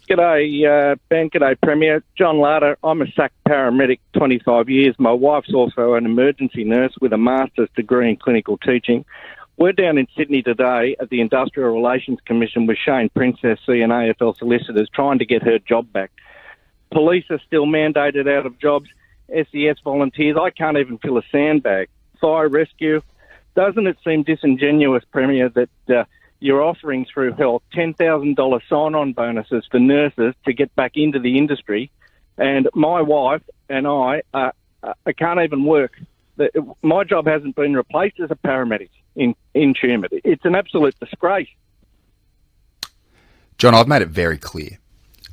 G'day, Ben. G'day, Premier. John Larder. I'm a SAC paramedic, 25 years. My wife's also an emergency nurse with a master's degree in clinical teaching. We're down in Sydney today at the Industrial Relations Commission with Shane Princess, and AFL solicitors, trying to get her job back. Police are still mandated out of jobs. SES volunteers, I can't even fill a sandbag. Fire rescue. Doesn't it seem disingenuous, Premier, that you're offering through health $10,000 sign-on bonuses for nurses to get back into the industry, and my wife and I can't even work. My job hasn't been replaced as a paramedic in Tumut. It's an absolute disgrace. John, I've made it very clear,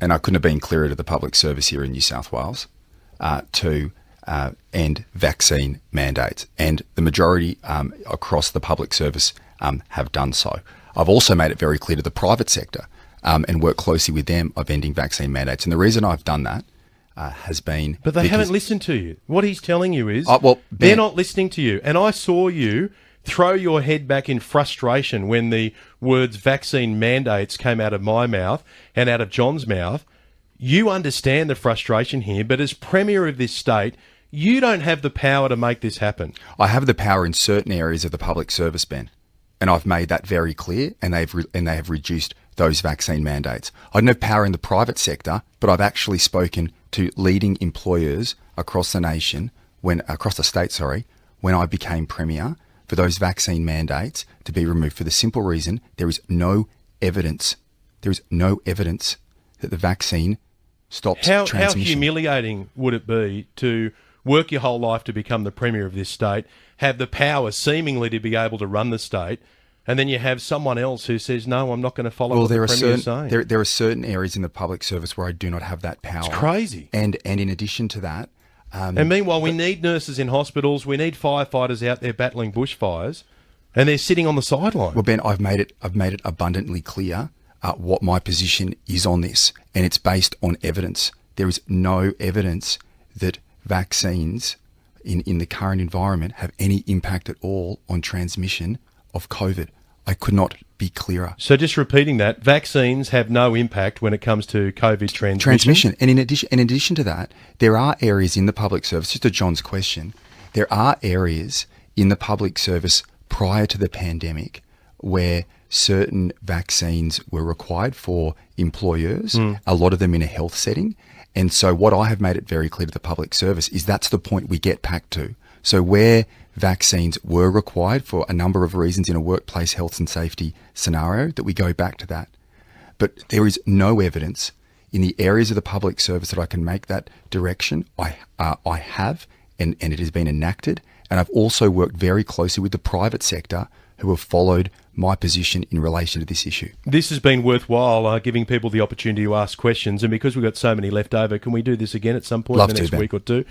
and I couldn't have been clearer to the public service here in New South Wales, to end vaccine mandates, and the majority across the public service have done so. I've also made it very clear to the private sector and worked closely with them of ending vaccine mandates. And the reason I've done that has been... But they haven't listened to you. What he's telling you is they're not listening to you. And I saw you throw your head back in frustration when the words vaccine mandates came out of my mouth and out of John's mouth. You understand the frustration here, but as Premier of this state, you don't have the power to make this happen. I have the power in certain areas of the public service, Ben. And I've made that very clear, and they have reduced those vaccine mandates. I don't have power in the private sector, but I've actually spoken to leading employers across the nation, when I became Premier, for those vaccine mandates to be removed for the simple reason there is no evidence. There is no evidence that the vaccine stops transmission. How humiliating would it be to work your whole life to become the Premier of this state, have the power seemingly to be able to run the state, and then you have someone else who says, no, I'm not going to follow what the Premier's saying? There are certain areas in the public service where I do not have that power. It's crazy. And in addition to that... and meanwhile, we need nurses in hospitals, we need firefighters out there battling bushfires, and they're sitting on the sideline. Well, Ben, I've made it abundantly clear what my position is on this, and it's based on evidence. There is no evidence that vaccines in the current environment have any impact at all on transmission of COVID. I could not be clearer. So just repeating that, vaccines have no impact when it comes to COVID transmission. And in addition to that, there are areas in the public service, just to John's question, there are areas in the public service prior to the pandemic where certain vaccines were required for employers, a lot of them in a health setting. And so what I have made it very clear to the public service is that's the point we get back to. So where vaccines were required for a number of reasons in a workplace health and safety scenario, that we go back to that. But there is no evidence in the areas of the public service that I can make that direction. I have, and it has been enacted. And I've also worked very closely with the private sector who have followed my position in relation to this issue. This has been worthwhile, giving people the opportunity to ask questions. And because we've got so many left over, can we do this again at some point in the next week or two?